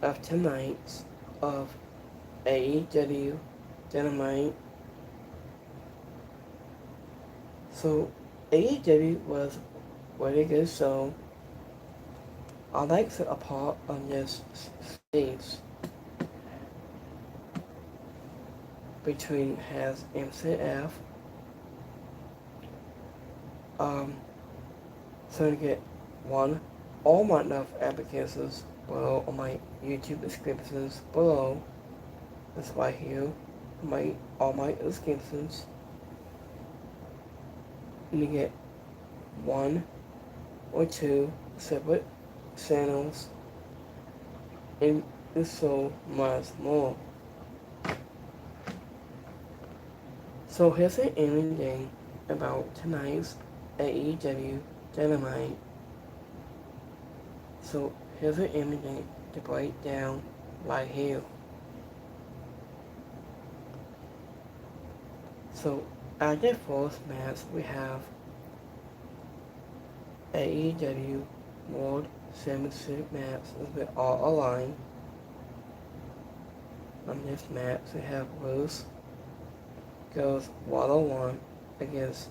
of tonight's of AEW Dynamite. So AEW was really good, so I like to a part on this space between has MCF. Um, so to get one, all my enough applications below on my YouTube descriptions below. That's right here. All my descriptions. You get one or two separate channels and so much more. So here's an ending about tonight's AEW Dynamite. So here's an ending to break down right here. So at the fourth match we have AEW World Championship match with all aligned. On this match we have Bruce goes 1-on-1 against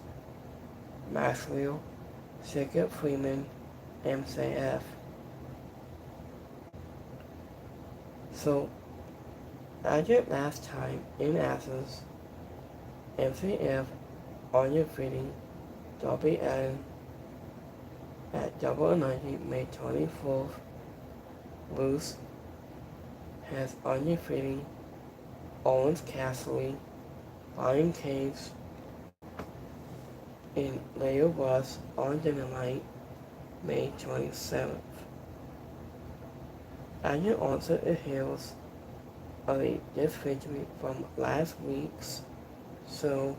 Maxwell, Jacob Freeman, MCF. So, as your last time in Athens, MCF on your fitting Darby Allin at Double or 90 May 24th. Bruce has on your fitting Owens Cassidy, Brian Cage, in Leo Russ on Dynamite, May 27th. And your answer is heels of this victory from last week's, so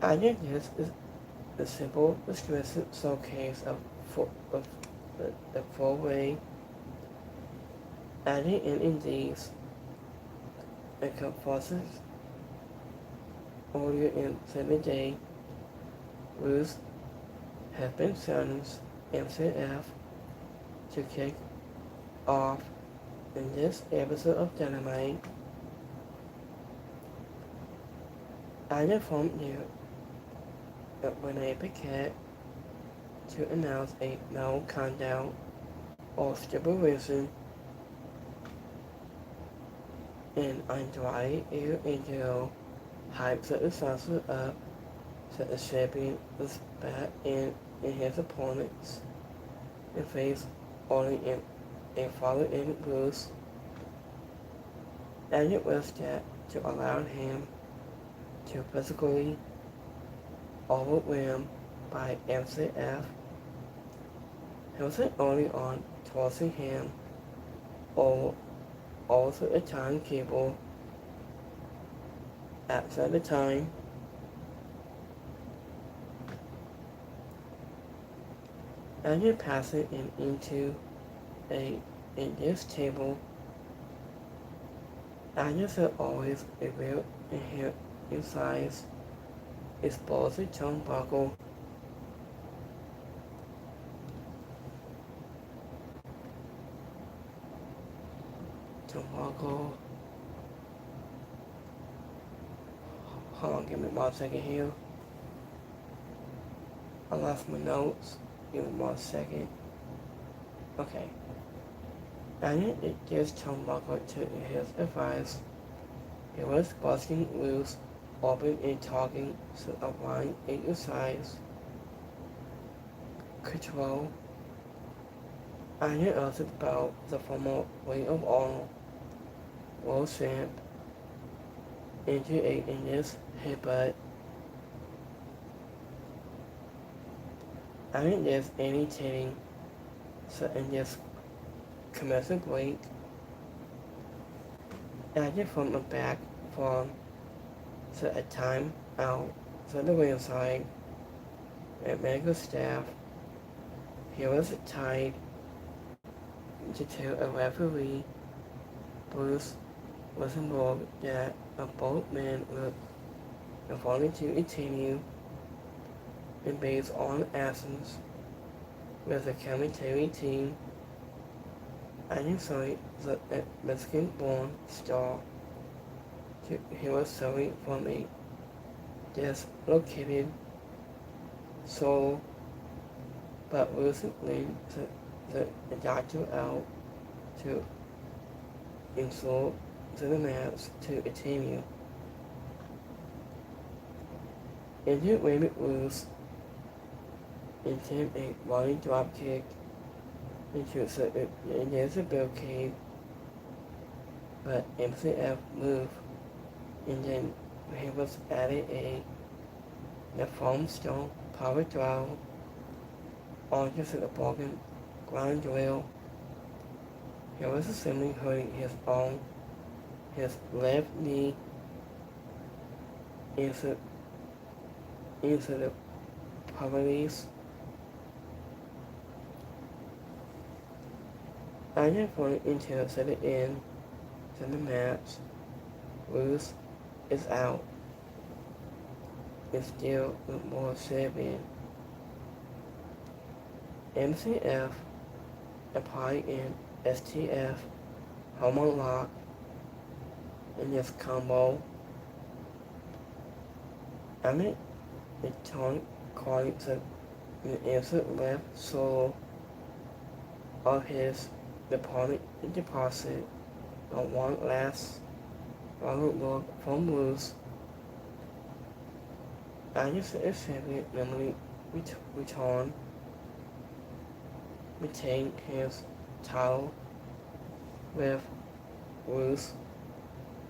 I think this is the simple description showcase of the four-way adding in these encompasses earlier in 7-day Ruth has been sentenced MCF to kick off in this episode of Dynamite. I informed you that Renee Paquette to announce a no countdown or stipulation, and Andrade El Idolo hypes the salsa up so the champion was back in his opponents and face only in a follow in Bruce, and it was that to allow him to physically overwhelmed by MCF. He wasn't only on tossing him or also a timetable at the time. And you pass it into in this table. And you will always reveal in here inside is both a turnbuckle hold on, give me 1 second here. I lost my notes. Give me 1 second. Okay. And it gives turnbuckle to his advice. He was busting loose, open and talking to a line exercise. Control. And it also about the former Way of Honor world champ into in this headbutt. I think there's any hitting, so in this commercial break, added from the back from so a time out to the ringside and medical staff. He was tied to tell a referee Bruce was involved that both men looked and finally to continue and based on Athens with the commentary team. I enjoyed the Mexican-born star. He was suffering from a dislocated soul, but recently the doctor out to insult to the match to continue. Injured Raymond Lewis intended a running drop kick into the barricade, but MCF moved, and then he was added the foam stone power drive onto the broken ground drill. He was assuming hurting his left knee into the poverties. I just wanted until to the end to the match. Ruth is out. It's still with more Serbian. MCF applied in STF home lock in this combo. Amit the taunt calling the insert left solo of his deposit on one last look from Bruce. Anderson accepted memory return, retained his title with Bruce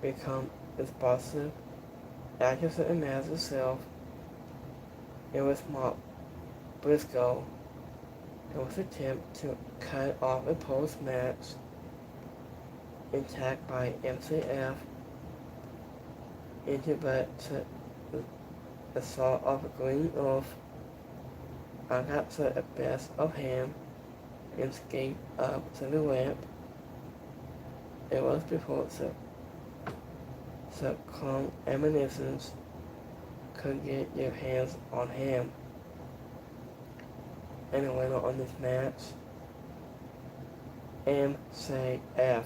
become responsive. Anderson announced himself. It was Mark Briscoe. It was an attempt to cut off a post-match attack by MCF into but the sort of going off. I got to the best of him and escaped up to the ramp. It was before the clone ammunitions could get their hands on him. And the winner on this match, MCF.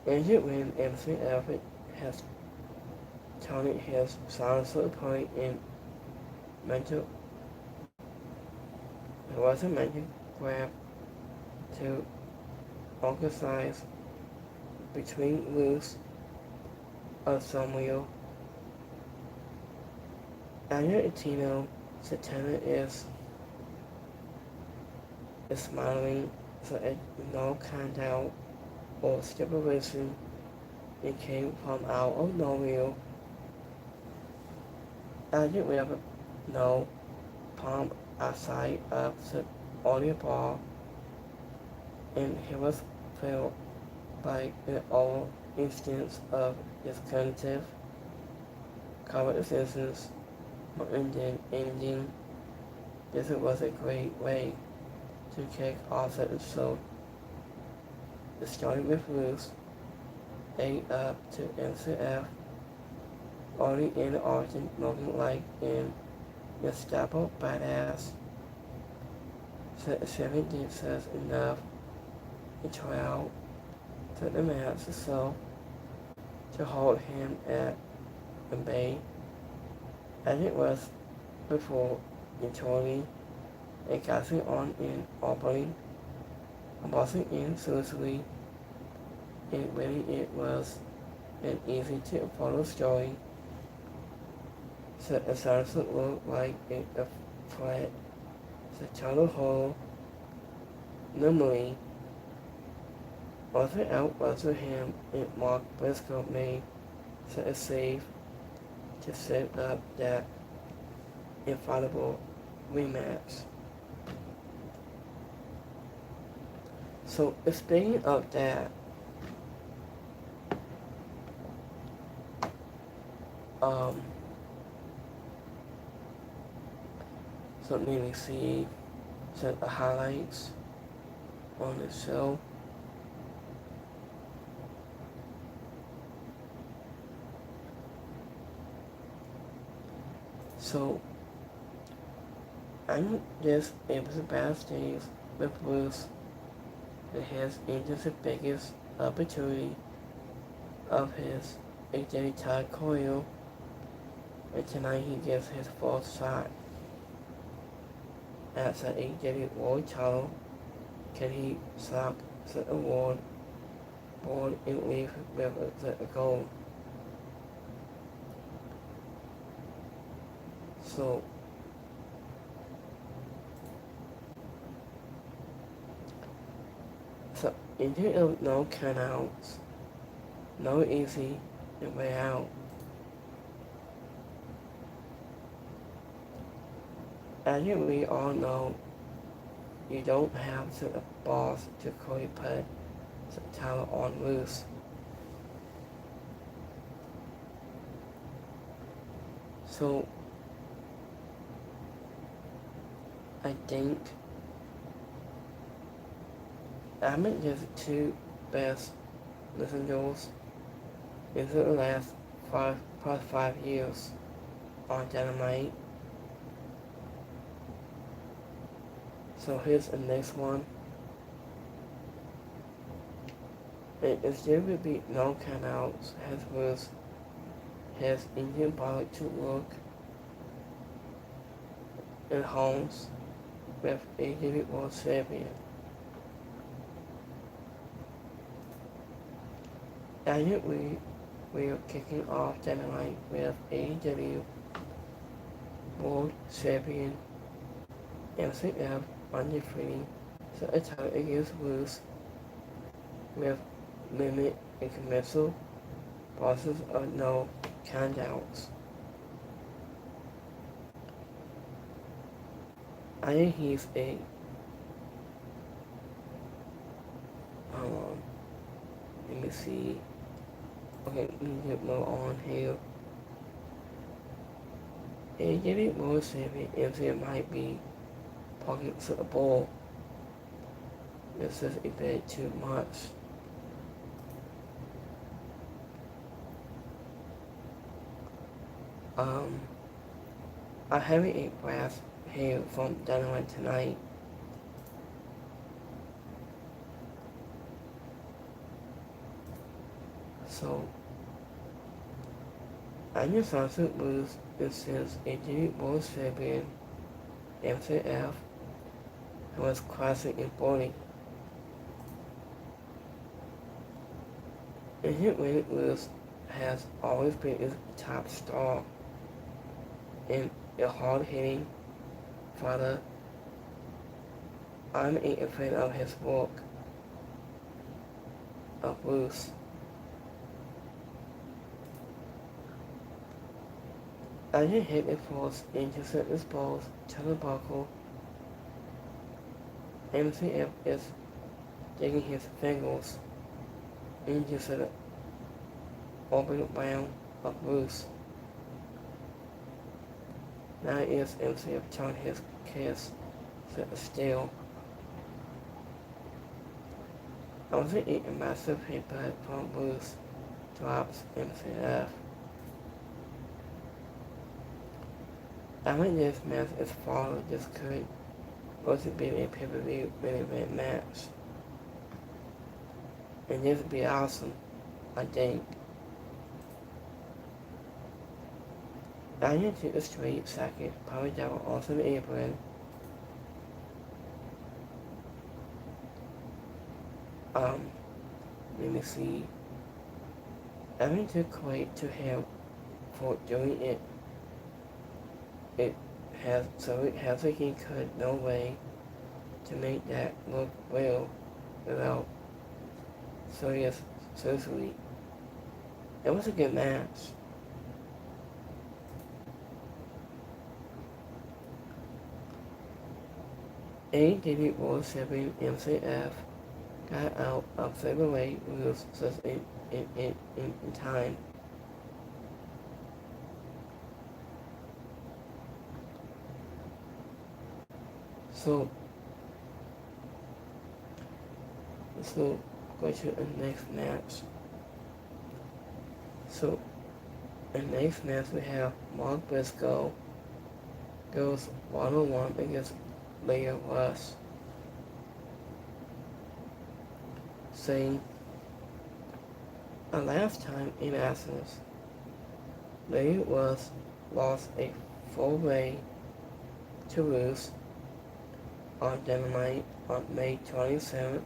Injured when MCF has turned his silencer point in mental. It was a mental grab to emphasize between loose of Samuel. Argentino Satana is smiling, so no kind out or stipulation. It came from out of nowhere. I didn't have no palm outside of the audio bar, and he was felt by an all instance of his cognitive covered assistance. And then ending, this was a great way to kick off the episode. It started with Ruth, A up to MCF, already in the origin looking like an Gestapo badass. 17 says enough to try out to the match itself to hold him at bay. As it was before entirely a casting on in opening, bossing in seriously. It was an easy to follow story. So it started to look like a flat, the total hole. Normally, also out was for him, and Mark Briscoe made so it's safe to set up that infallible rematch. So speaking of that, so let me see some of the highlights on the show. So I'm just able to backstage with Bruce that has into the biggest opportunity of his AJ title career, and tonight he gets his fourth shot at the AEW World title. Can he slap the award board and leave with the gold? So into of no countouts, no easy way out. As we all know, you don't have the balls to quickly put the title on loose. So I think I'm just the two best listeners in the last past 5 years on Dynamite. So here's the next one. There will be no countouts as Bruce has Indian body to look and homes with AEW World Champion. And we are kicking off Dynamite with AEW World Champion MCF undefeated the attack against Bruce with limit and commercial process of no countouts. I think he's a let me see. Okay, let me get more on here. And getting more saving MCF might be pockets of the ball. This is a bit too much. I have a brass here from Dynamite tonight. So I just also lose since AEW World Champion MCF was classic in bowling. And Hit Lewis has always been his top star and a hard-hitting fighter. I'm a fan of his work of Bruce. I just hit a force into certain balls to the buckle. MCF is digging his fingers into the open round of Bruce. Now is MCF turning his kiss to the steel. I was a massive headbutt from Bruce drops MCF. I think this match is far this could also be a pay-per-view main event match. And this would be awesome, I think. I need to a straight second, probably double awesome apron. Let me see. I need to quite to him for doing it. It has like he could no way to make that look well without serious surgery. It was a good match. AEW World Champion MCF got out of February rules just in time. So go to the next match. So in the next match we have Mark Briscoe goes 1-on-1 against Leah West, saying, last time in Athens, Leah West lost a 4-way to Ruth on Dynamite on May 27th,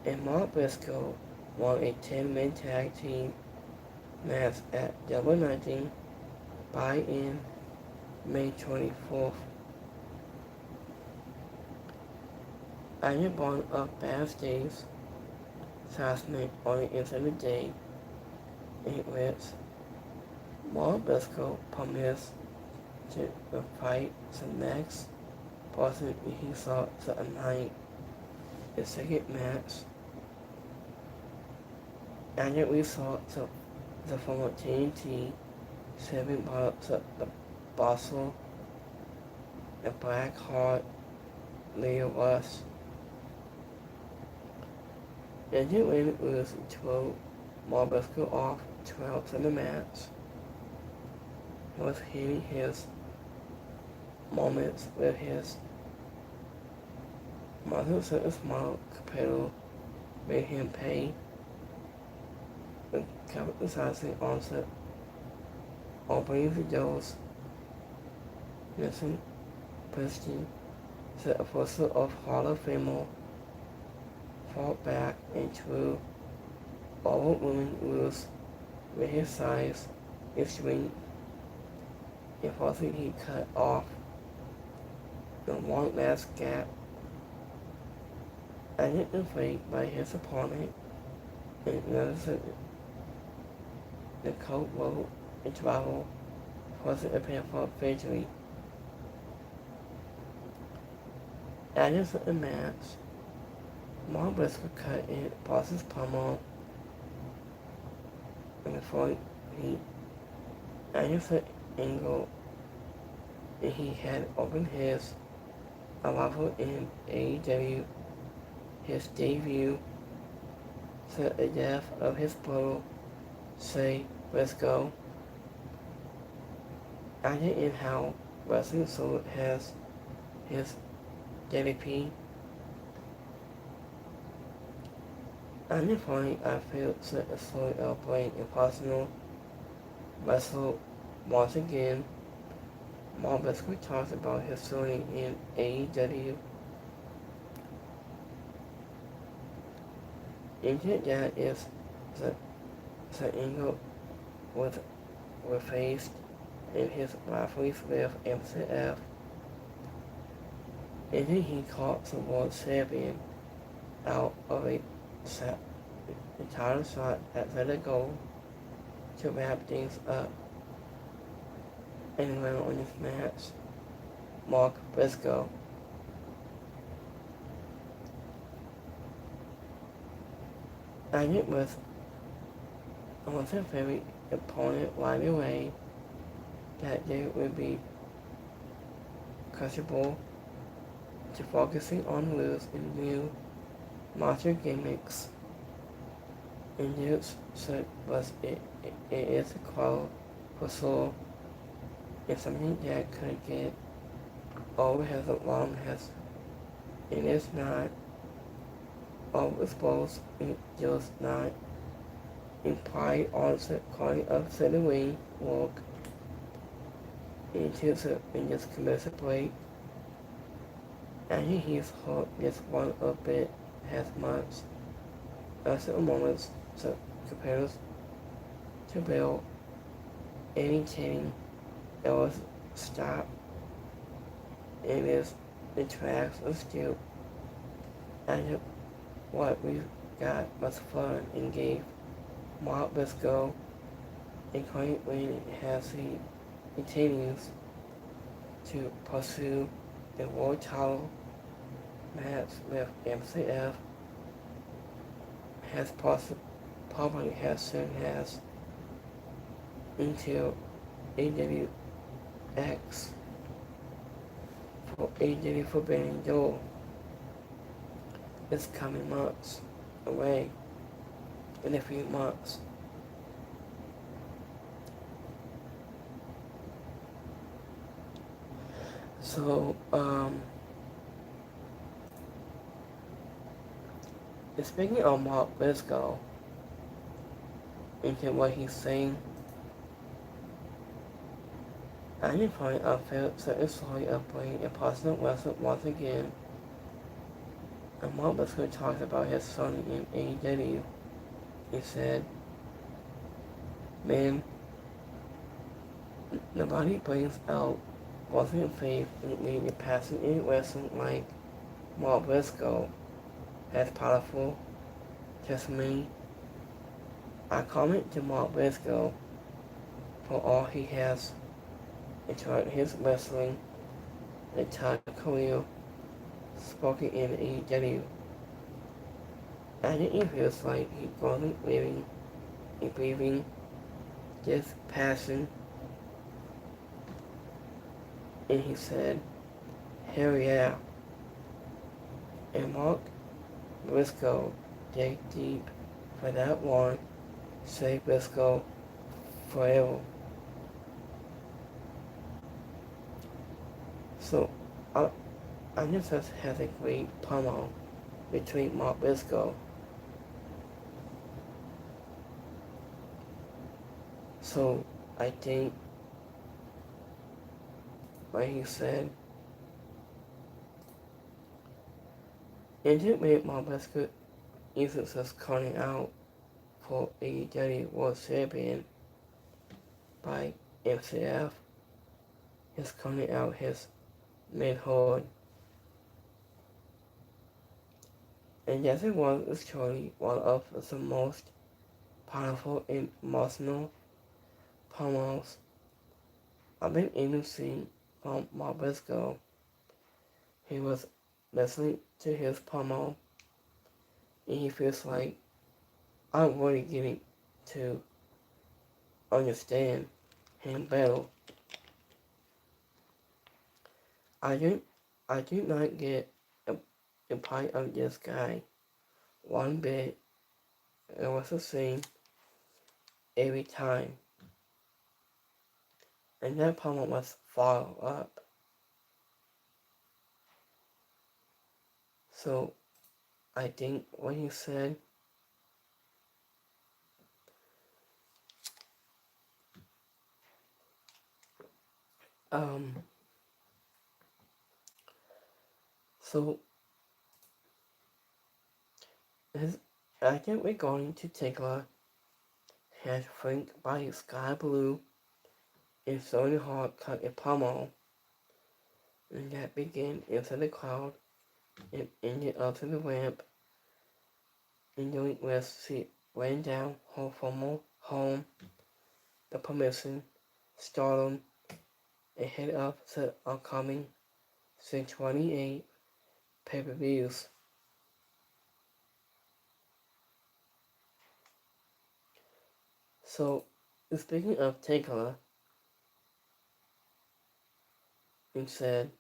and Mark Briscoe won a 10-man tag team match at Double 19 in May 24th. Anya brought up backstage announcement on the end of the day, in which Mark Briscoe promised to fight the next person he saw tonight. The second match, and we saw the former TNT 7 parts of the Bustle, the Black Heart, Leah West. And then when it was 12, Mark Briscoe off 12 of the match. He was hitting his moments with his mother said a small capital made him pay the capitalizing onset opening the doors. Nelson Preston said a person of Hall of Famer fought back into all women rules with his size, his strength, and forcing he cut off the one last gap identified by his opponent, and another the coat rolled and traveled, forcing a painful victory. After the match, Mark Briscoe cut in Boss's pommel, and before he answered Angle, and he had opened his arrival in AEW, his debut, said the death of his brother, say Briscoe. Acting in how Wrestling Soul has his DDP. At the point, I feel such a story of playing impersonal wrestle once again. Mark Briscoe talks about his story in AEW. Into that is the angle was faced in his rivalries with MCF. And then he caught the world champion out of a title shot at the goal to wrap things up. And went on this match, Mark Briscoe. And it was a very opponent right away that they would be crushable to focusing on rules and new monster gimmicks. And this was it is a call for soul. It's something that could get over as long as it is not overexposed, it does not imply onset calling of the wing walk into in this commercial break. And he's hurt this one a bit as much as the moments so compares to build anything else stop. It is the tracks of steel. And what we got was fun and gave Mark Briscoe a great win as he continues to pursue the world title match with MCF has probably has soon as until AWX for AW Forbidden Door is coming months away in a few months. So, speaking of Mark Briscoe, into what he's saying, at any point I felt certain story of playing a personal wrestler once again, and Mark Briscoe talks about his son in AEW. He said, "Man, nobody brings out positive faith in maybe passing in wrestling like Mark Briscoe has powerful testimony." I comment to Mark Briscoe for all he has enjoyed his wrestling entire career spoken in AEW. And it feels like he wasn't living and breathing this passion. And he said, "Hell yeah." And Mark Briscoe dig deep for that one. Say Briscoe forever. So, I just has a great promo between Mark Briscoe. So, I think, like he said, intimate Mark Briscoe isn't just calling out for AEW World Champion by MCF, he's calling out his manhood. And yes, it was truly one of the most powerful and emotional promos I've been able to see from Mark Briscoe. He was listening to his promo, and he feels like I'm really getting to understand him better. I do, I do not get a part of this guy one bit. It was the same every time, and that promo was followed up. So I think what he said, um, so his, I think we're going to take a head flanked by Sky Blue and Sony Hawk cut a promo, and that began into the crowd and ended up to the ramp, and doing West she ran down her former home, the permission, stardom, and head up to upcoming 628 pay-per-views. So, speaking of Takeover, he said,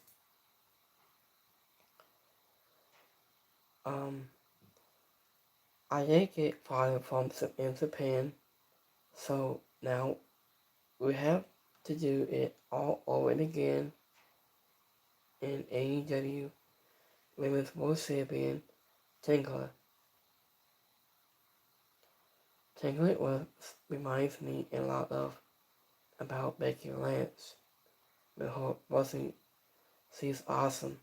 I did get fired from in Japan, so now we have to do it all over again in AEW Women's World Champion Takeover. Takeover reminds me a lot of about Becky Lynch. The whole wasn't she's awesome.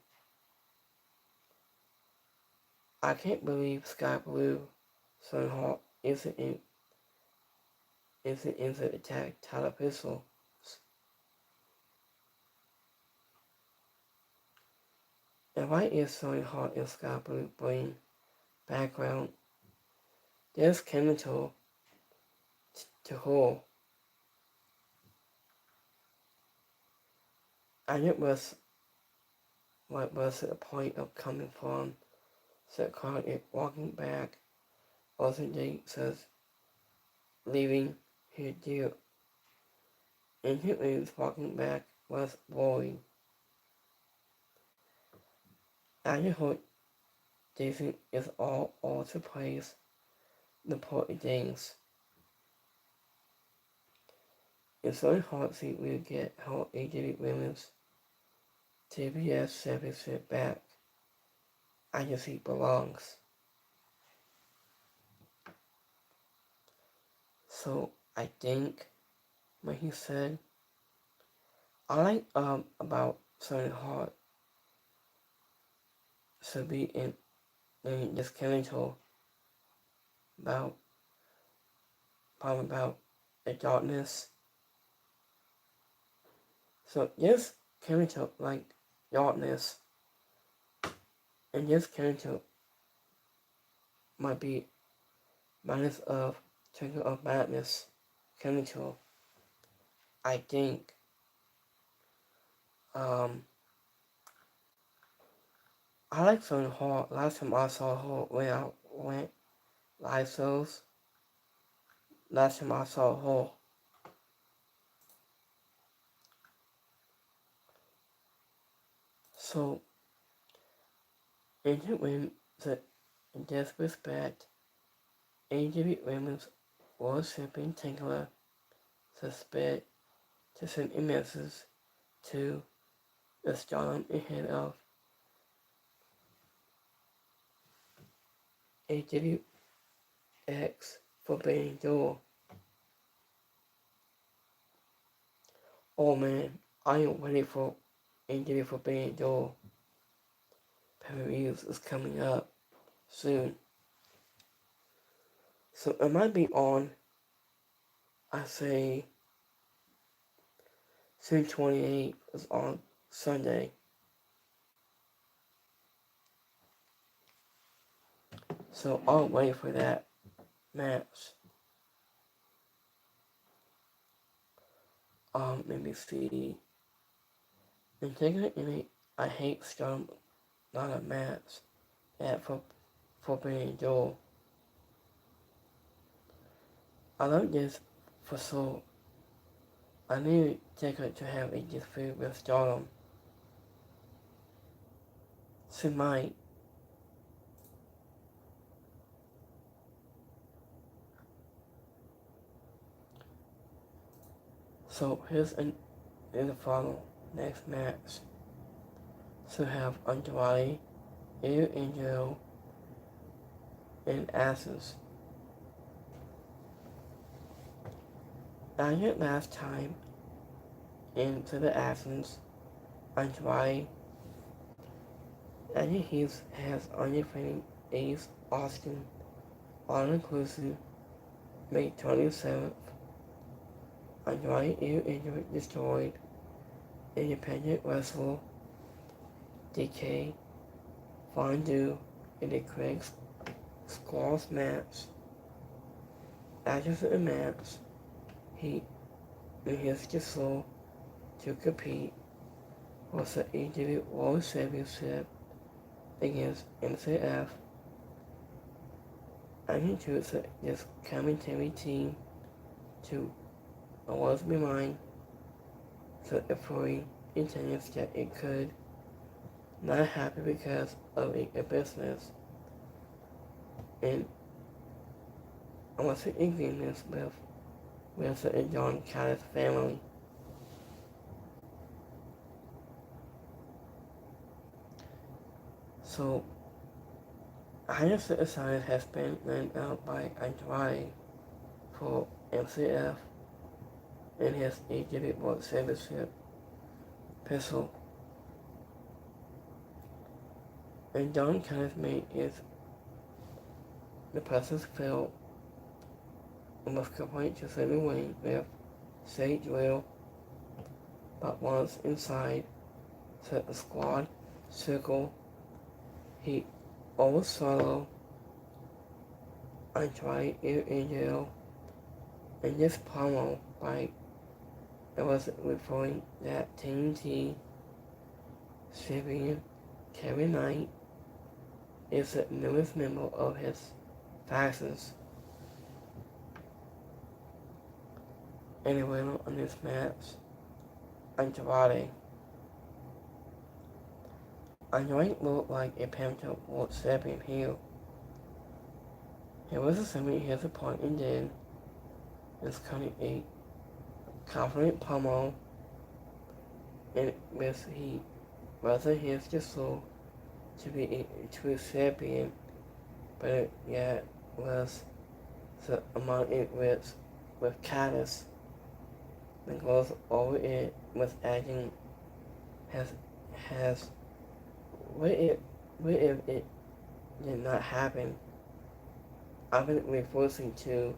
I can't believe Sky Blue Sunhawk isn't the attack title pistol. And why is Sunhawk and Sky Blue bring background? There's chemical to her. And it was what was the point of coming from? So called it walking back. Also Jake says leaving here dear. And Hitler's walking back was boring. I just hope Jason is all to place the important things. It's so hard to see we get how AJ Women's TBS Championship back. I guess he belongs. So I think what he said, I like about Sonny Hart should be in this chemical about probably about the darkness. So this chemical like darkness, and this chemical might be minus of Twinkle of Madness chemical. I think I like Sonny Hart. Last time I saw her when I went live shows. Last time I saw her. So, into women that in disrespect, AEW Women's World Champion Tinkler suspect to send a message to the stardom ahead of AWX Forbidden Door. Oh man, I am ready for AEW Forbidden Door. Pay-per-views is coming up soon. So it might be on, I say, June 28th is on Sunday. So I'll wait for that match. Let me see. In particular, I hate Stardom, not a match at Forbidden Door. I love this for so. I need Taker to have a dispute with Stardom. She might. So here's in the final next match. So have Andrade, Air Angel, and Asses. After last time into the Asses, Andrade and he has undefeated Ace Austin all inclusive May 27th. Andrade Air destroyed independent wrestler DK Fondue in a Craig Squalls match. After the match, he enhanced his soul to compete for the AEW World Championship against MCF and introduced this commentary team to always remind the authority intended that it could not happen because of a business and unless it agreements with the John Callis family. So, highest assignment has been lent out by Andrade for MCF in his AEW World Championship pistol. And John Callis made is the person's failed and was complete to send away with Sage Will, but once inside set the squad circle, he always solo Andrade Air Angel and this promo by it was referring that TNT champion Kevin Knight is the newest member of his factions. And the winner on this match, Andrade. Andrade looked like a Panther World Champion heel. He was assuming his opponent then is cutting a confident promo and with he wasn't his desire to be champion, but it yet was the among it with Caddis. The goes over it with adding has what if it did not happen? I've been refusing to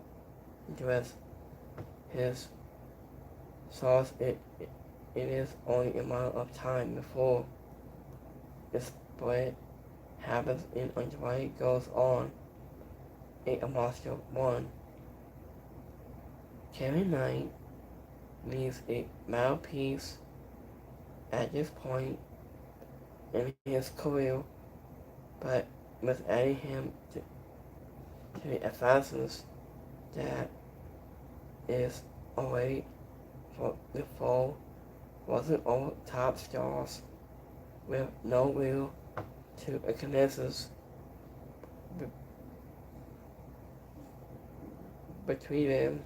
address his source. It is only a matter of time before the split happens and Andrade goes on a monster one. Kevin Knight needs a mouthpiece at this point in his career, but with adding him to the Assassins that is already for the foe wasn't all top stars with no will to a consensus between them.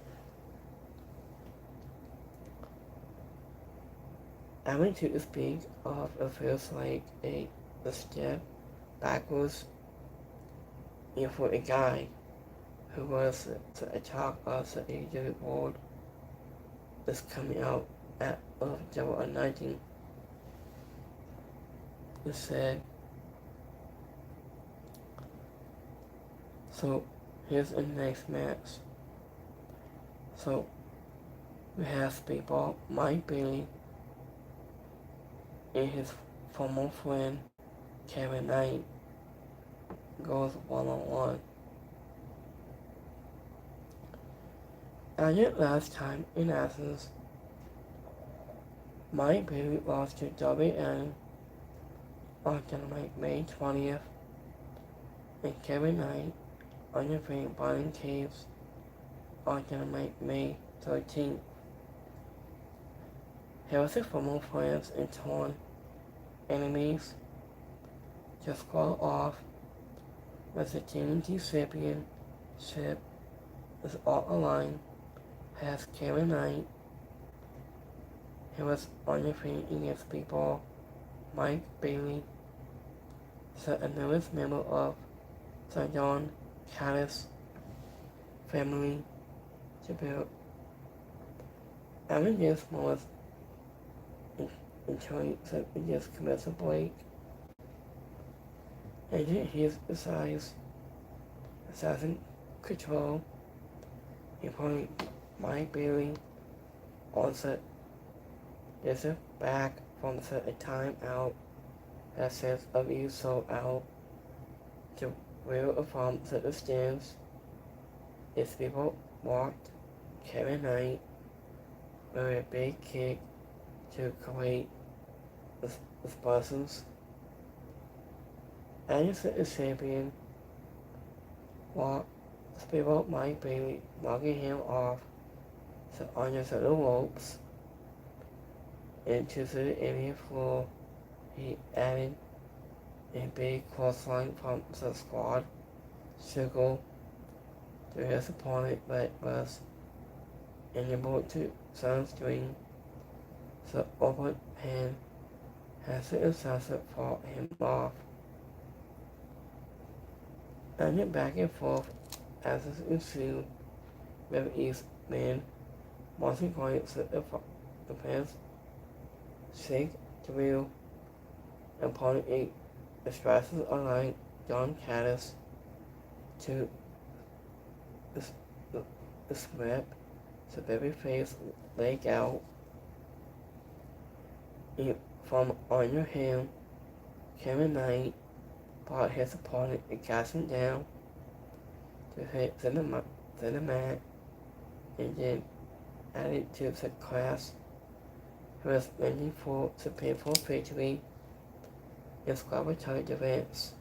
Having to speak of it feels like a step backwards, and for a guy who was the talk of the AEW world is coming out of Double 19. It said, so here's the next match. So we have people Mike Bailey and his former friend Kevin Knight goes one-on-one. As it last time in Athens, Mike Bailey lost to WN on Dynamite May 20th, and Kevin Knight undefeated Brian Caves on Dynamite May 13th. Here was the former friends and torn enemies to square off with the TNT championship is all aligned has Kevin Knight. He was undefeated against people Mike Bailey, the newest member of the John Caddis family to build. After this was enjoying this commercial break, and his size assassin control, including Mike Bailey also is back from the time out that says of you so out to real from the stands. His people walked Kevin Knight with a big kick to create the buzzers. And the champion walked the people Mike Bailey knocking him off under the ropes into the area floor. He added a big crossline from the squad circle to his opponent, but was unable to sunscreen the open hand as the assassin fought him off. And it back and forth as it ensued with each man wanting points the pants shake the wheel and opponent eight the stresses aligned John Caddis to the snap the baby face leg out from on your hand. Kevin Knight brought his opponent and cast him down to hit the mat and then added to the class who was waiting for the painful victory in squad events.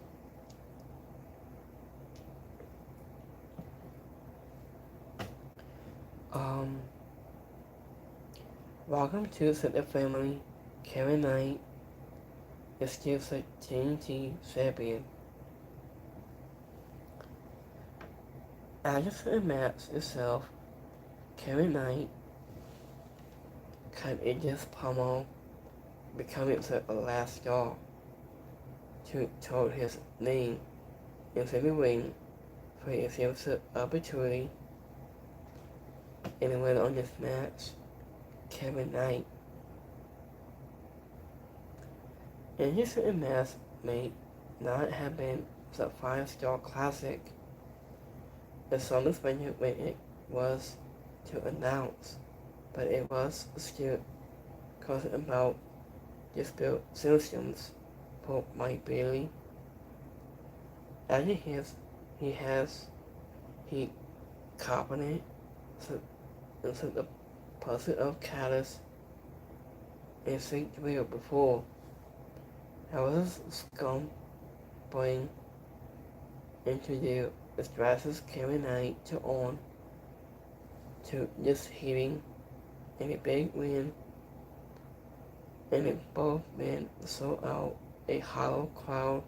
Welcome to the family. Kevin Knight is still the TNT champion. After the match itself, Kevin Knight cut in this promo becoming the last straw to told his name in the ring for his the opportunity and win on this match, Kevin Knight. And his match may not have been the 5-star classic as some explained when it was to announce, but it was still causing about dispute systems for Mike Bailey. As he confident into the person of Callus and St. Real before. However, Scum bring into the stresses Kevin Knight to on to this heating and a big win, and it both men sold out a hollow crowd,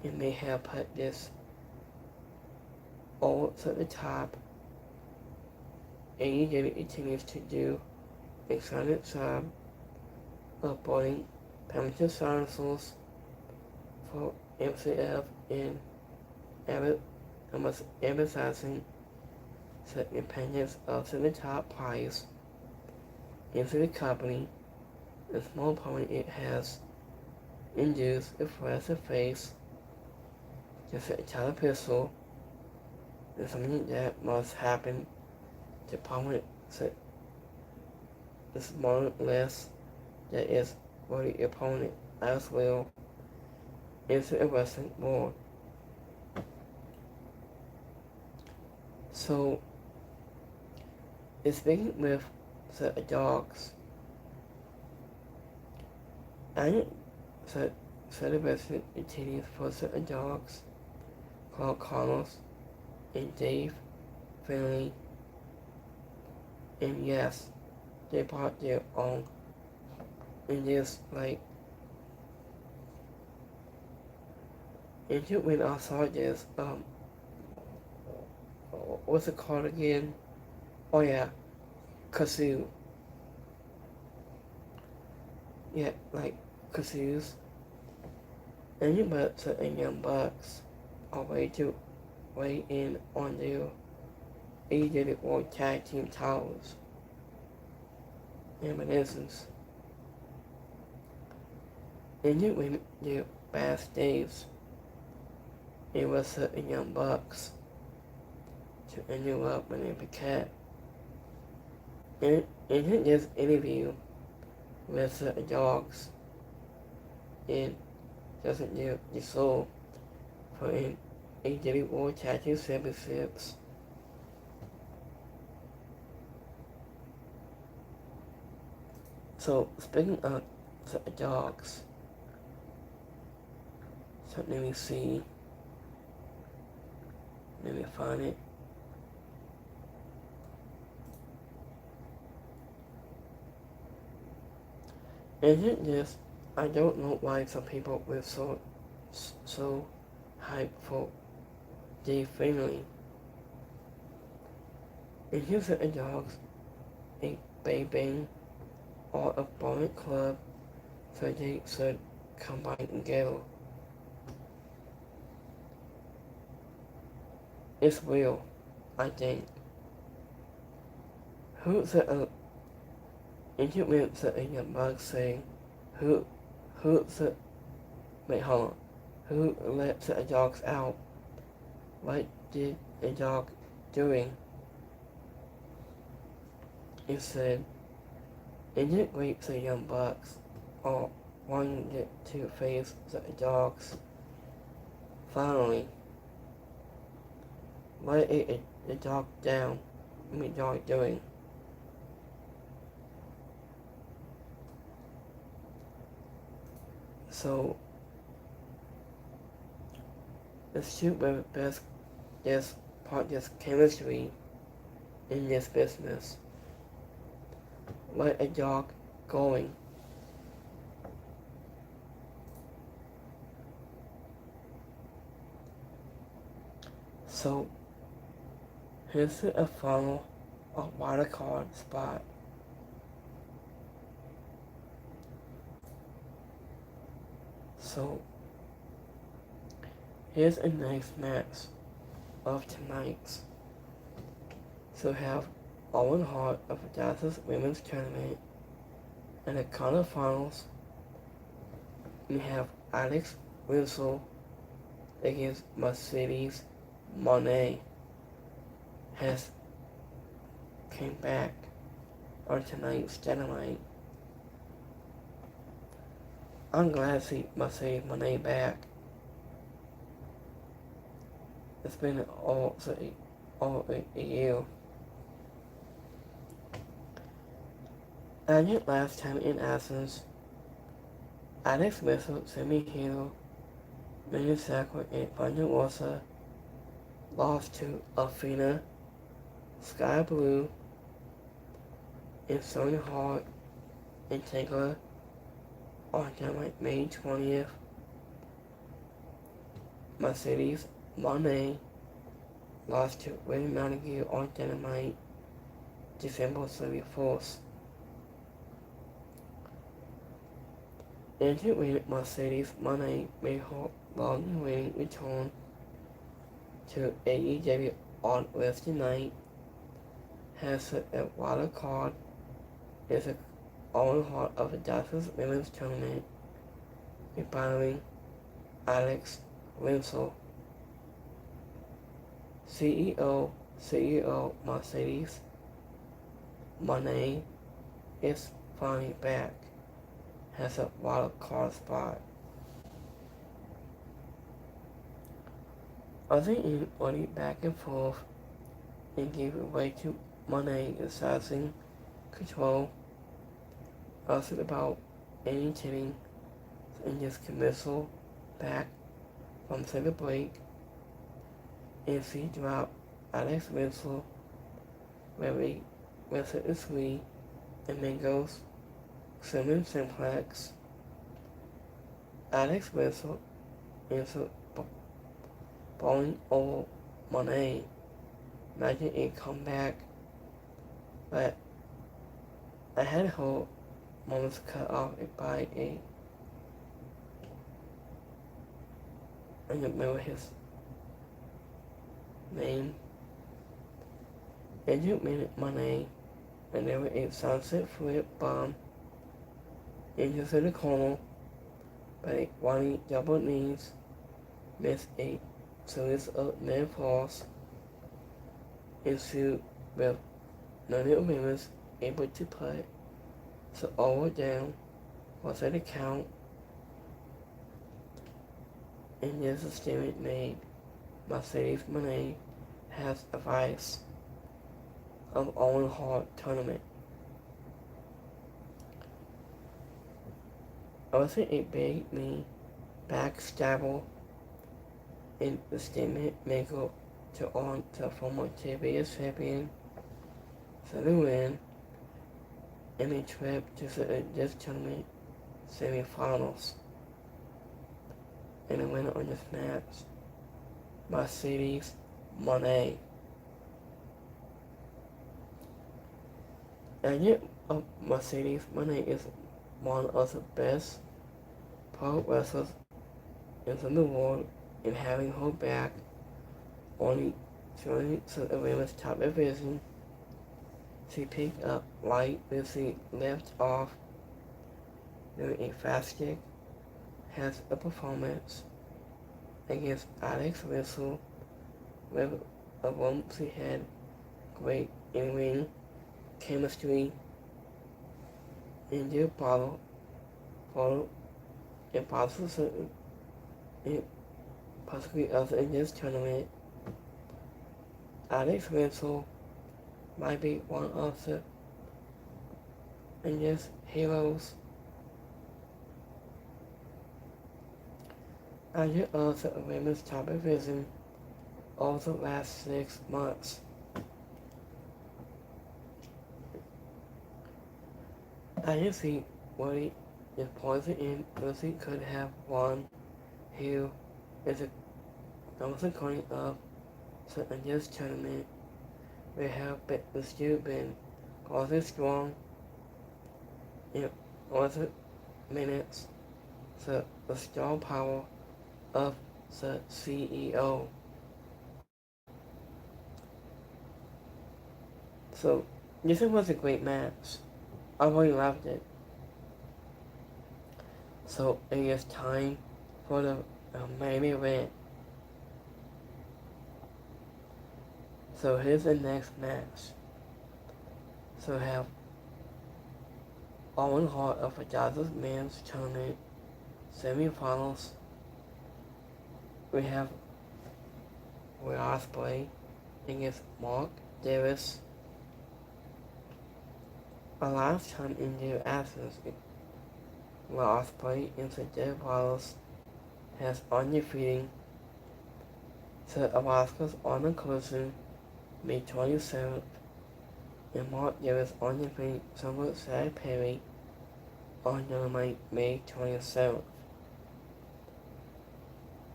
and they have put this all to the top. AEW continues to do a solid job of boarding primitive dinosaurs for MCF and almost emphasizing the independence of the top prize into the company. The small point it has induced a fresh face just a child pistol is something that must happen to prominent the smaller list that is for the opponent as well into a wrestling world. So, speaking with the dogs, and the celebration continues for the dogs, Carl Carlos and Dave Finley, and yes, they brought their own, and just like, and when I saw this, what's it called again? Oh yeah, kazoo. Yeah, like kazoos. And you but the Young Bucks are way to weigh in on their AEW World Tag Team titles. And in essence, and you win their best days. It was the Young Bucks to interrupt when they became. In this interview with the dogs, it doesn't do the soul for an AEW World Tag Team Championships. So speaking of the dogs, so let me see. Let me find it. Isn't this? I don't know why some people were so hyped for Dave Finley. And here's the dogs, a bang or a bowling club, so they should combine together. It's real, I think. Who's the intimate the Young Bucks saying who the wait hold on. Who let the dogs out? What did the dog doing? It said integrate the Young Bucks or wanted to face the dogs. Finally, what is the dog down? The dog doing? So, let's shoot with this chemistry in this business. Let a dog going. So, here's a funnel of wild card spot. So here's a nice match of tonight's. So we have Owen Hart of the Dallas Women's Tournament and the quarterfinals. We have Alex Russell against Mercedes Moné has came back on tonight's Dynamite. I'm glad to see Mercedes Moné back. It's been all a year. And yet last time in Athens, Alex Russell, Semi Hero, Mini Sacra, and Thunder Rosa lost to Athena, Sky Blue, and Sonya Hart and Taylor on Dynamite May 20th. Mercedes Moné lost to Ray Montague on Dynamite December 31st. Into win, Mercedes Moné made her long-awaited return to AEW on Wednesday night. Has set a wild card is a Owen Hart of the Dallas Women's Tournament, battling Alex Russell. CEO Mercedes Moné is finally back. Has a wild card spot. Other anybody back and forth and gave it away to Moné exercising control. Also about any hitting and just commercial back from center break. And she dropped Alex Russell, Larry Russell is free, and then goes Simmons Simplex. Alex Russell is bowling over Moné. Imagine a comeback, but I had her moments cut off by a I don't remember his name. Andrew made Moné and there was a sunset flip bomb into the corner, but Wally double knees missed a series of near falls ensued with none of the members able to put so over down was at a count and there's a statement made. Mercedes Moné has advice of Owen Hart tournament. Also it made me backstabber in the statement maker to on to former TBS champion for the win and a trip to this tournament semi-finals. And the winner on this match, Mercedes Moné. And yet Mercedes Moné is one of the best pro wrestlers in the world, and having her back only joining the women's top division, she picked up right where she left off during a fast kick, has a performance against Alex Russell with a one she had great in-ring chemistry in their battle for impossible possibly also in this tournament. Alex Russell might be one of the India's heroes. And also a women's top division over the last 6 months. I just see what he is pointing in Lucy could have won here is a Thompson coin up so in this tournament we have still been also strong in also minutes the strong power of the CEO. So this was a great match. I really loved it. So it is time for the main event. So here's the next match. So we have Owen Hart of the Dodgers Men's Tournament semifinals. We have Will Ospreay against Mark Davis. A lifetime in their absence, Will Ospreay in the Dead Wallace has undefeated the Alaska's Honor Collision May 27th, and Mark Davis undefeated Summer Sad Perry on Dynamite May 27th.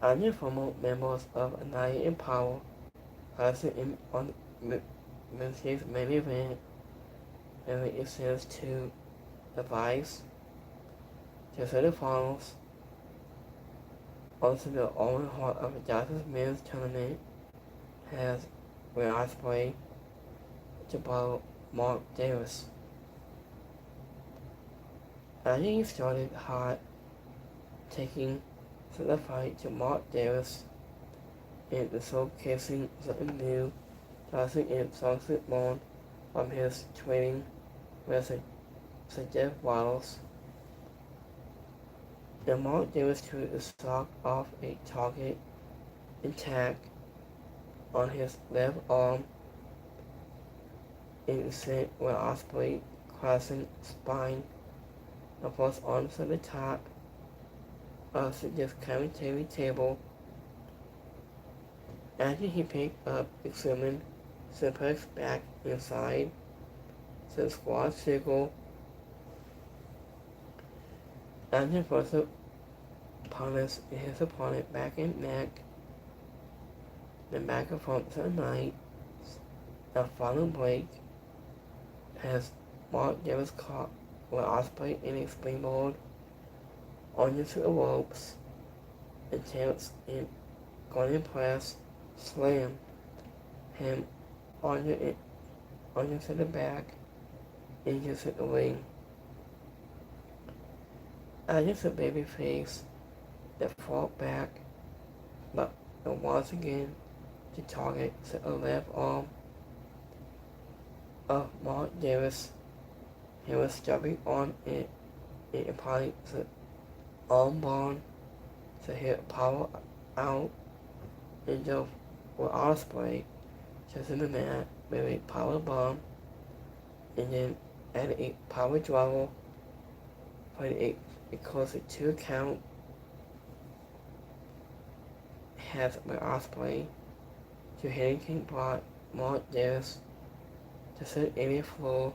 Other former members of United Power present on Wednesday's main event, and it says to the Vice, to the finals. Also, the Owen Hart of the Dodgers Men's Tournament has Will Ospreay to battle Mark Davis. After he started hot, taking the fight to Mark Davis and the showcasing something new, tossing in Sunset Bond from his training with the Jeff Wallace. And Mark Davis threw the sock off a target intact on his left arm and sent Will Ospreay crossing spine and forced onto the top of the commentary table. After he picked up the Examined suplex back inside the squad circle, Anderson forced his opponent back and neck, then back and forth tonight. The final break has Mark Davis caught Will Ospreay in a springboard onto the ropes, attempts in Golden Press slam him onto the back into the ring. Against the babyface that fought back, but once again to target the left arm of Mark Davis. He was stepping on it and applying the arm bond to hit power out into Will Ospreay just in the mat with a power bomb, and then add a power driver for a close to 2 count. Has Will Ospreay to hitting King block Mark Davis to sit in the floor,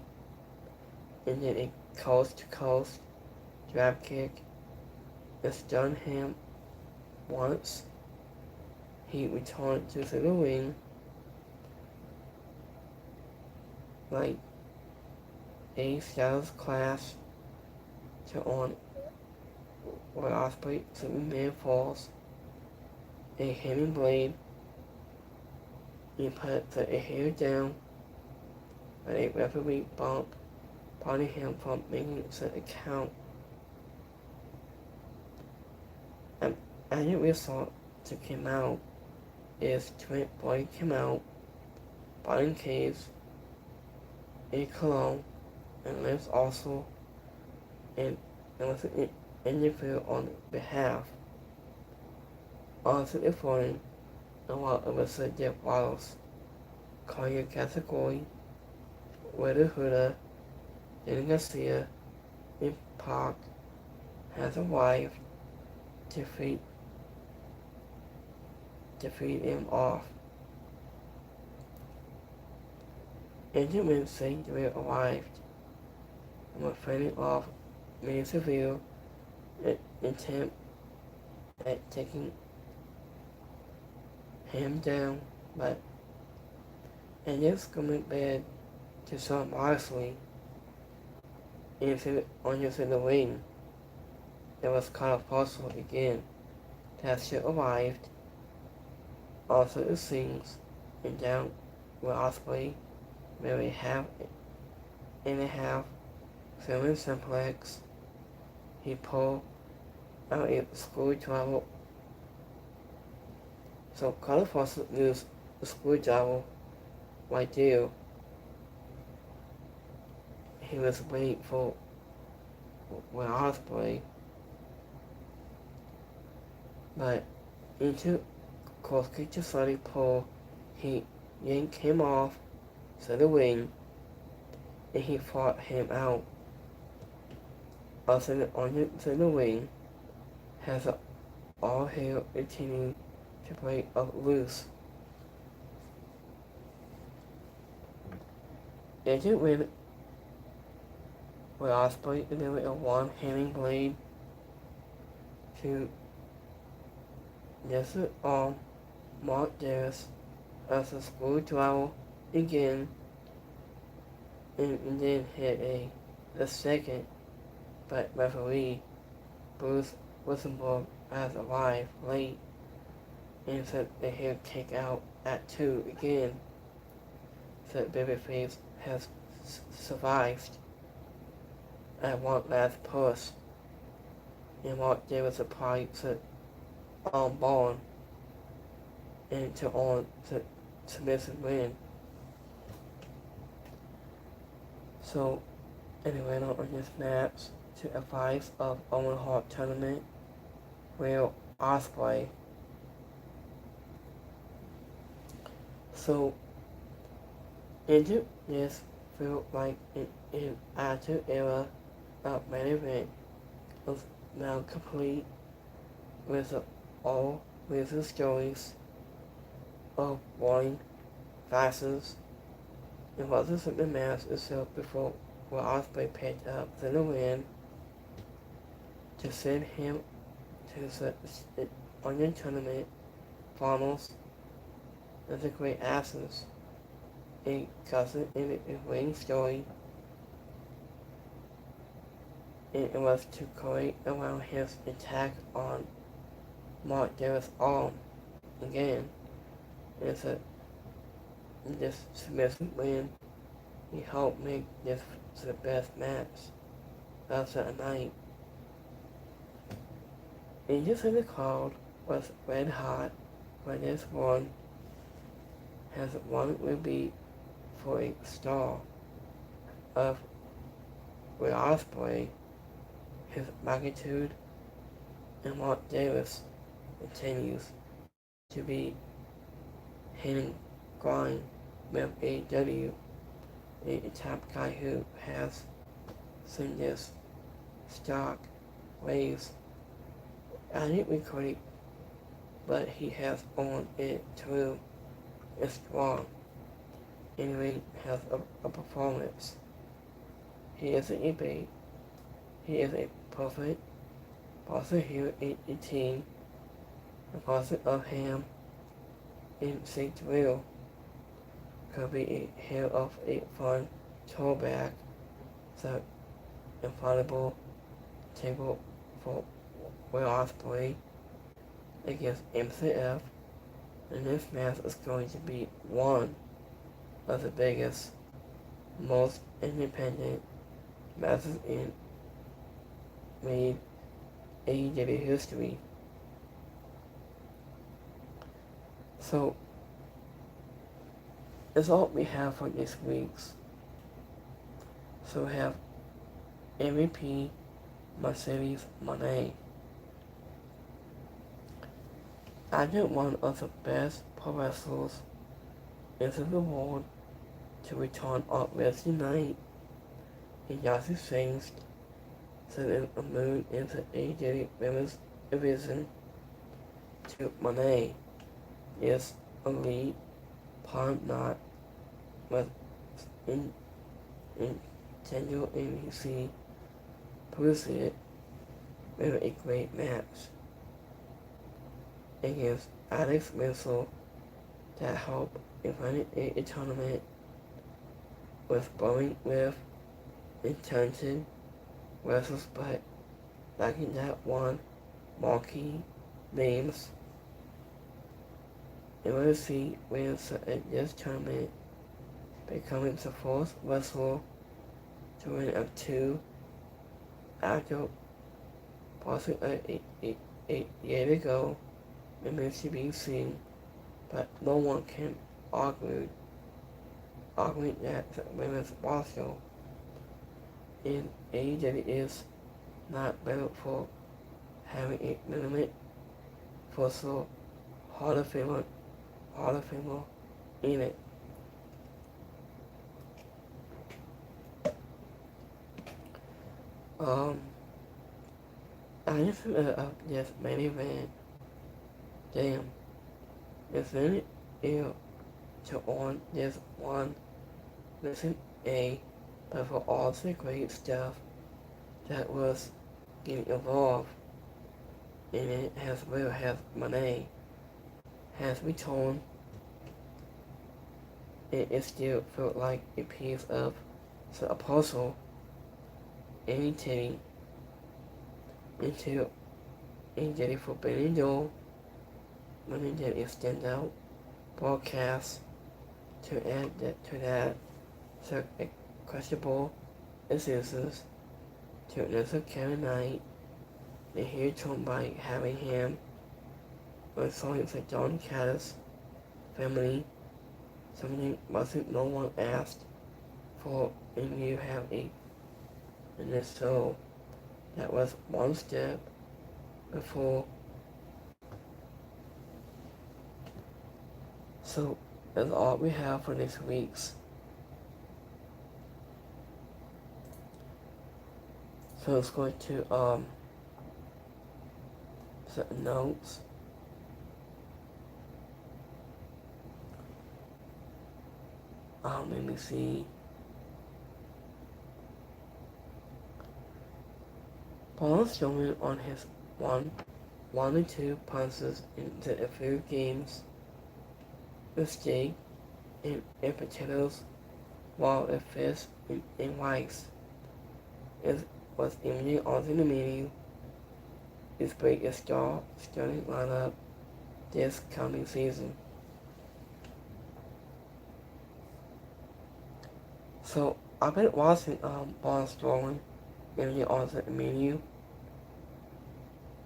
and then a coast to coast drop kick and stun him once. He returned to the ring like a Styles clash to on Will Ospreay Superman falls a hanging blade and put the hair down, but a referee bump prevented him from making the count. Another result to come out is Trent Boyd came out, Brian Case, A. Cologne, and Lives also, and was interviewed on behalf of the foreign, and while it was a Jeff Wallace, Collier category, Weda Huda, Danny Garcia, and Park has arrived to feed him off. Into Wednesday, they arrived and were fighting off many severe attempt at taking him down, but and just coming back to Sean Moxley onto the ring. It was controversial again that she arrived. Also, it seems, and down with Osprey, maybe half and a half, filming simplex. He pulled out a screwdriver. So controversial used the screwdriver right there. He was waiting for with Osprey, but into Koski decided pull, he yanked him off to the wing, and he fought him out. Also on the wing has all hair continuing to break up loose. Agent with Osprey delivered a one-handed blade to Desert arm Mark Davis as a screwdriver again, and then hit the second, but referee Bruce Wissenberg has arrived late and said the head kick out at 2 again. Said Babyface has survived at one last push, and Mark Davis applied to Bond and to submissive win. So anyway, on this match to advice of Owen Hart tournament, Will Osprey. So into this felt like an active era of main event was now complete with all recent stories of warring classes. It wasn't the match itself before where Osprey picked up the win to send him to the Onion Tournament finals as a great absence. A cousin in a ring story, and it was to correct around his attack on Mark Davis' arm again. It's this submissive win. He helped make this the best match of the night. And just in the crowd was red hot for this one, as one will be for a star of Will Osprey, his magnitude, and Mark Davis continues to be hitting grind with AEW, a top guy who has seen this stock waves. I didn't record it, but he has on it too. It's strong. Anyway, has a performance. He isn't a bait. He is a perfect person here in a team. The person of him in St. Will could be a hell of a fun throwback, so infallible table for Will Osprey against MCF, and this match is going to be one of the biggest, most independent matches in made AEW history. So that's all we have for this week's. So we have MVP Mercedes Moné. I think one of the best pro wrestlers in the world to return on Wednesday night. And Yasi Sings sent a moon into AEW Women's Division to Moné. Is elite, part not, but in Daniel NBC produced it with a great match against Alex Mitchell that helped invite a tournament with blowing with intention wrestles, but Lacking that one marquee names. MSC wins at this tournament, becoming the fourth wrestler to win up two after passing a year ago remains to be seen, but no one can argue that the women's roster in AEW is not better for having a legitimate first Hall of Famer in it. I just this main event. Damn, it's really ill to on this one. Listen, but for all the great stuff that was getting involved in it, as well as money has returned, it still felt like a piece of the puzzle into a forbidden door, when there is standout broadcast to add to that, so questionable instances to another Kevin Knight, and here told by having him on songs like John Caddis family, something wasn't no one asked for, and you have a in this so that was one step before. So that's all we have for this week's. So let's go to certain notes. Let me see. Paul Strowman on his 1-2 punches into a few games with Jake and potatoes, while a fist in rice was immediately on the menu. Despite a starting lineup this coming season. So I've been watching Braun Strowman immediately on the menu.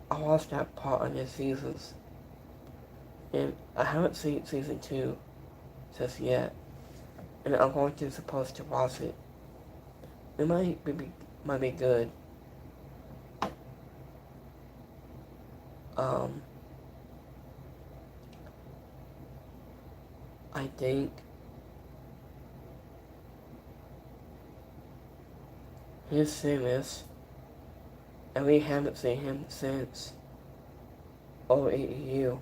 I watched that part of this seasons, and I haven't seen season 2 just yet, and I'm going to supposed to watch it. It might be good. I think his famous, and we haven't seen him since AEW.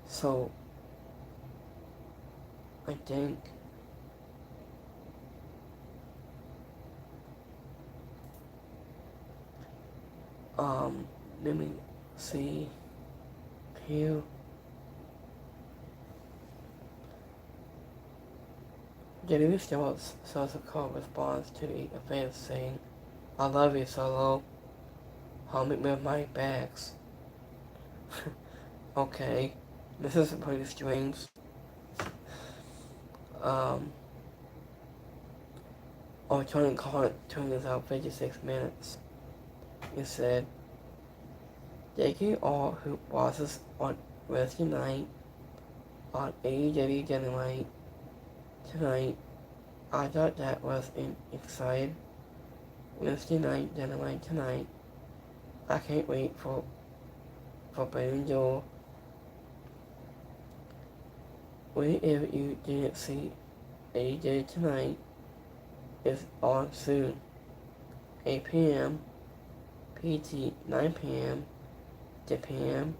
So I think let me see here. Jenny Stewart says a call response to the event saying, "I love you, Solo. Help me with my bags." Okay, this is pretty strange. Returning call turns out 56 minutes. It said, "Thank you all who watched us on Wednesday night on AEW Dynamite tonight. I thought that was an exciting Wednesday night Dynamite tonight. I can't wait for Forbidden Door. Whenever you didn't see AEW tonight, it's on soon. 8 p.m. PT, 9 p.m. 10 p.m.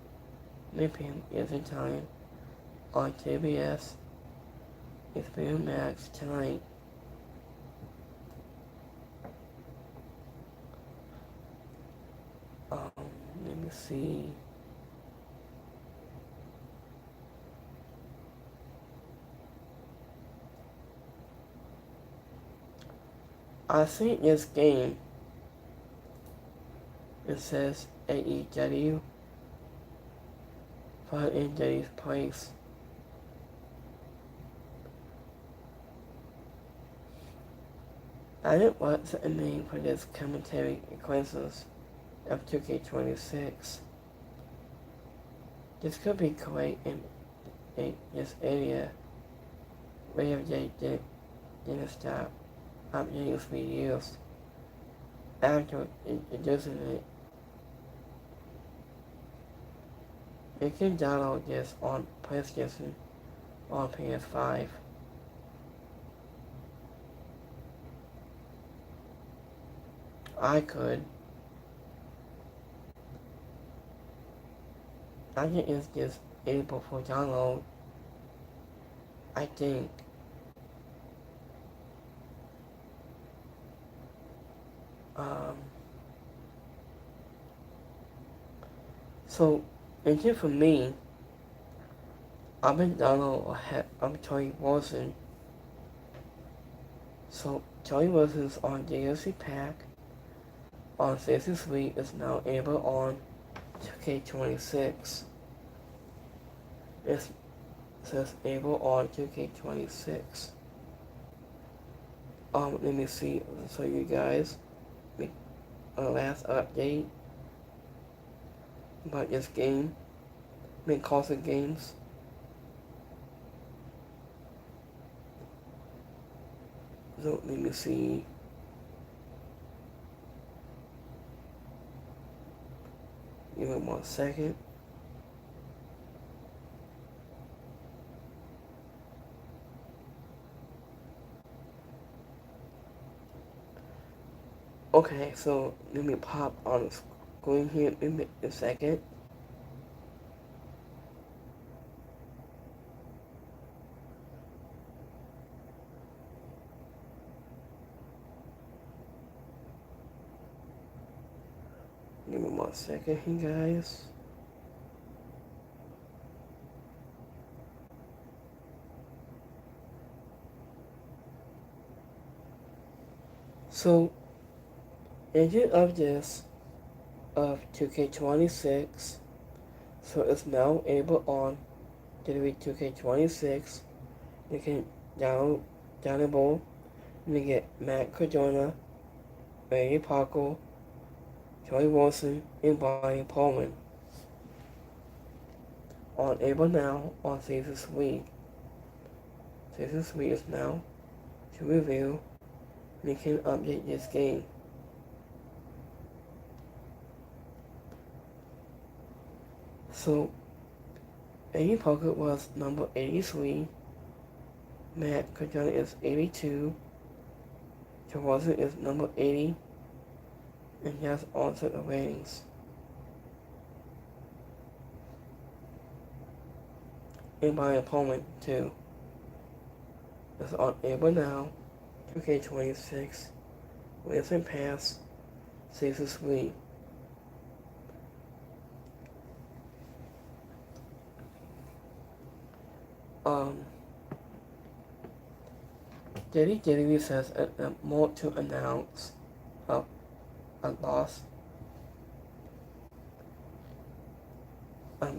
9 p.m. Eastern Time on TBS. It's been Max tonight." Let me see. I think this game, it says AEW, but in Day's place. I didn't want a name for this commentary equations of 2K26. This could be great in this area where they didn't stop updating videos after introducing it. You can download this on PlayStation or PS5. I could. I think it's just able for download. I think. So, and then for me, I've been downloading Charlie Wilson. So, Charlie Wilson's on DLC pack on Season 3 is now able on 2K26. It says able on 2K26. Let me see, so you guys, last update about this game, Console Games. So let me see. Give me 1 second. Okay, so let me pop on the screen here in a second. Give me 1 second here, guys. So, engine of this of 2K26, so it's now able on WWE 2K26. You can downloadable. You get Matt Cardona, Randy Parker, Charlie Wilson, and Brian Pullman. On able now on Season 3. Season 3 is now to review. You can update this game. So, Randy Parker was number 83. Matt Cardona is 82. Charlie Wilson is number 80. And that's also the ratings. And Brian Pullman too. It's on able now. 2K26. Recent Pass. Season 3. WWE says more to announce a loss.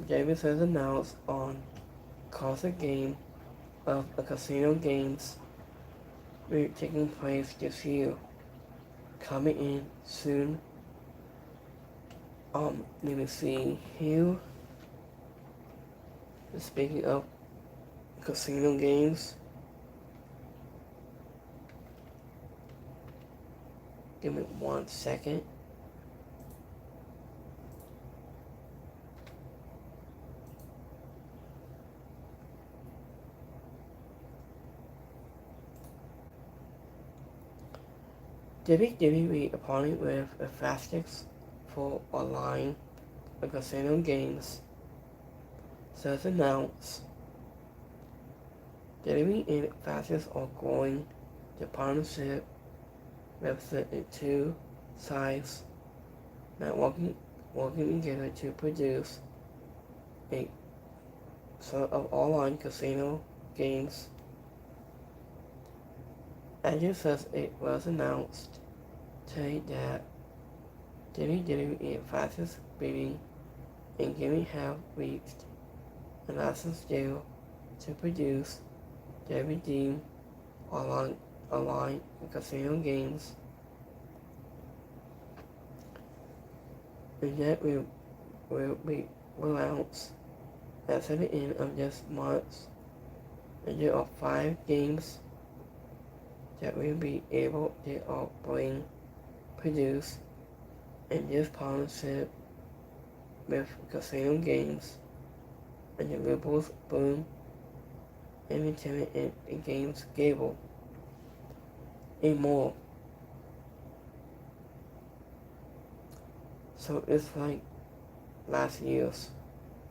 Davis has announced on Console Game of a casino games taking place this year, coming in soon. Let me see here. Speaking of casino games, give me 1 second. WWE partnered with the fastest for online casino games. Says announced. WWE and fastest are growing the partnership representing two sides that working together to produce a sort of online casino games. As it says, it was announced today that WWE fastest beating and gaming have reached a license deal to produce DVD online casino games, and that will be announced at the end of this month. And there are 5 games that will be able to being produced in this partnership with Casino Games and the Rebels Boom Entertainment and Games Gable and more. So it's like last year's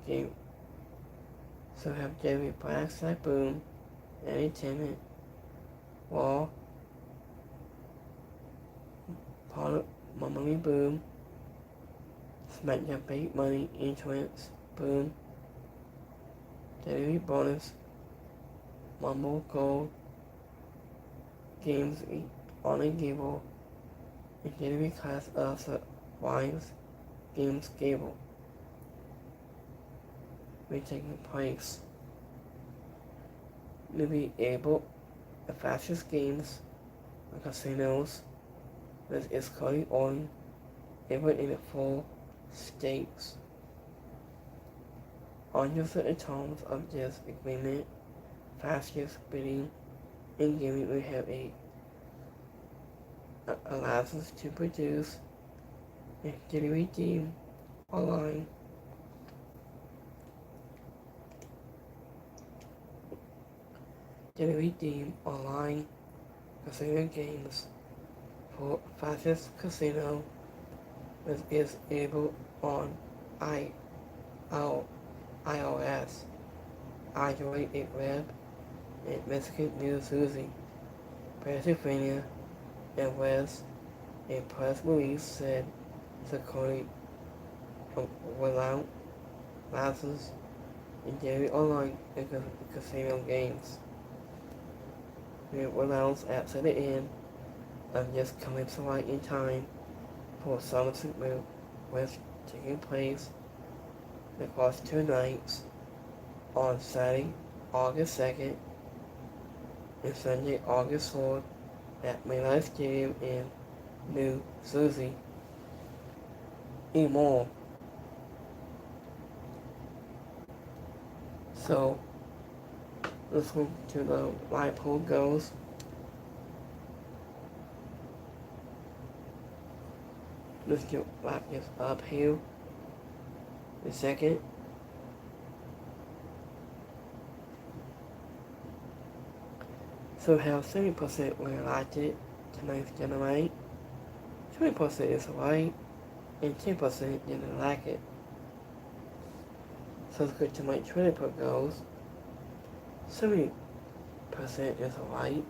game. So we have Jerry Blackside Boom Entertainment, Wall, part of Mommy Boom, SmackDown Big Money Entrance Boom, Daily Bonus, Mumble Gold, Games on a Gable, and Daily Class of Wives Games Gable be taking place. To be able the fastest games and casinos that is currently on even in the full states. Under the terms of this agreement, fastest bidding and gaming will have a license to produce and to redeem online casino games for fastest casino that is able on iOS, Android, and web, in Mexican New Jersey, Pennsylvania, and West. A press release said the current without license in daily online casino games. It will announce at the end of this coming July in time for Summer Super West taking place across 2 nights on Saturday, August 2nd and Sunday, August 4th at MetLife Stadium in New Jersey. And more. So, let's go to the live poll goes. Let's get wrap this up here. The second. So we have 70% really liked it, tonight's Dynamite. 20% is right, and 10% didn't like it. So let's go to my Twitter poll goes. 70% is right.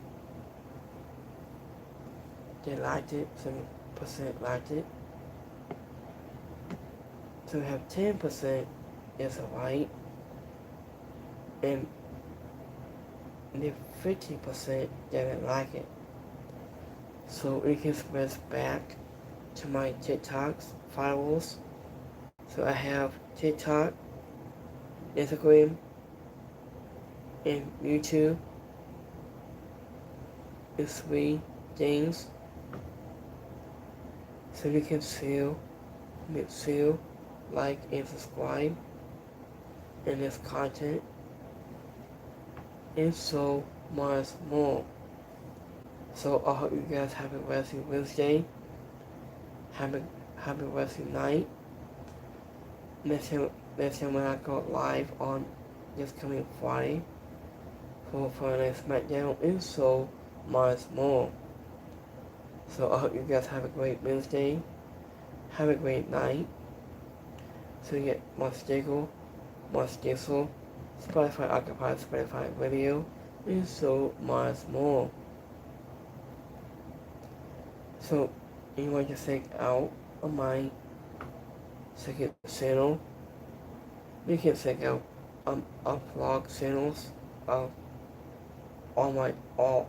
They liked it, 70% liked it. So we have 10% is right, and the 50% didn't like it. So we can switch back to my TikToks followers. So I have TikTok, Instagram, and YouTube. It's 3 things. So you can share, like, and subscribe in this content, and so much more. So I hope you guys have a wrestling Wednesday. Have a wrestling night. Next time when I go live on this coming Friday for Friday SmackDown, and so much more. So I hope you guys have a great Wednesday. Have a great night. So you get more Stickle, more Stizzle, Spotify Occupy, Spotify Radio, and so much more. So you want to check out on my second channel. You can check out vlog channels of all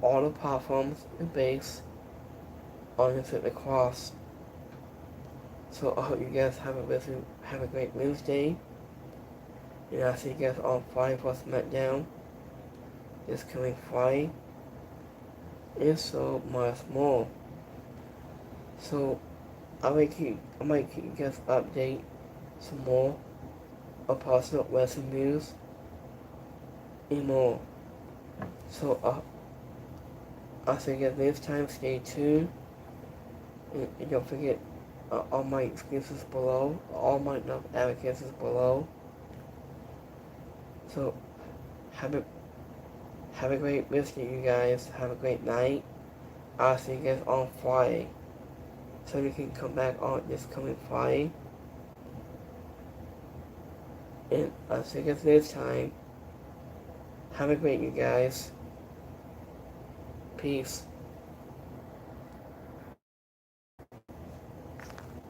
all the platforms and based on the cross. So I hope you guys have a great Wednesday. And I'll see you guys on Friday for SmackDown this coming Friday. And so much more. So I might keep you guys update some more of personal wrestling news and more. So I'll see you guys next time. Stay tuned. And don't forget all my excuses below. All my advocates is below. So have a great rest of you guys. Have a great night. I'll see you guys on Friday. So you can come back on this coming Friday. And I'll see you guys next time. Have a great you guys. Peace.